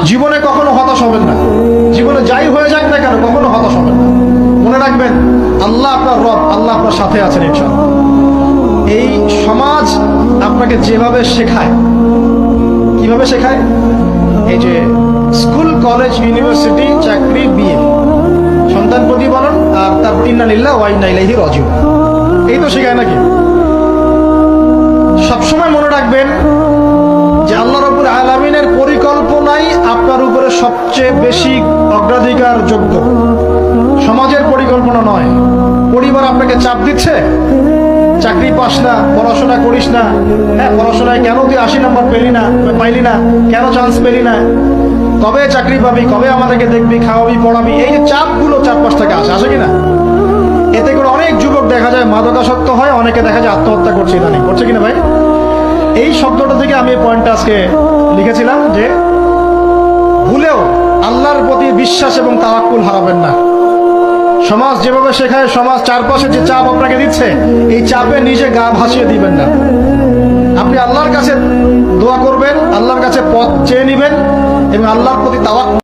জীবনে কখনো হতাশ হবেন না। জীবনে যাই হয়ে যাক না কেন কখনো হতাশ হবেন না। মনে রাখবেন আল্লাহ আপনার রব, আল্লাহ আপনার সাথে আছেন ইনশাআল্লাহ। এই সমাজ আপনাকে যেভাবে শেখায়, কিভাবে শেখায়, এই যে স্কুল, কলেজ, ইউনিভার্সিটি, চাকরি, বিয়ে, সন্তান প্রতিপালন, আর তারপর ইন্না লিল্লাহি ওয়া ইন্না ইলাইহি রাজিউন, এই তো শেখায় নাকি? সবসময় মনে রাখবেন যে আল্লাহ রাব্বুল আলামিনের পরিকল্পনাই আপনার উপরে সবচেয়ে বেশি অগ্রাধিকার যোগ্য, সমাজের পরিকল্পনা নয়। পরিবার আপনাকে চাপ দিচ্ছে, চাকরি পাস না, পড়াশোনা করিস না, হ্যাঁ পড়াশোনায় কেন তুই 80 নম্বর পাইলি না, কেন চান্স পেলি না, কবে চাকরি পাবি, কবে আমাদেরকে দেখবি, খাওয়াবি, পড়াবি, এই যে চাপগুলো চারপাশ থেকে আসে কিনা, এতে করে অনেক যুবক দেখা যায় মাদকাসক্ত হয়, অনেকে দেখা যায় আত্মহত্যা করছে, ইদানিং করছে কিনা ভাই? এই শব্দটা থেকে আমি এই পয়েন্টটা আজকে লিখেছিলাম যে ভুলেও আল্লাহর প্রতি বিশ্বাস এবং তাওয়াক্কুল হারাবেন না। সমাজ যেভাবে শেখায়, সমাজ চারপাশে যে চাপ আপনাকে দিচ্ছে, এই চাপে নিজে গা ভাসিয়ে দিবেন না। আপনি আল্লাহর কাছে দোয়া করবেন, আল্লাহর কাছে পথ চেয়ে নিবেন এবং আল্লাহর প্রতি তাওয়াক্কুল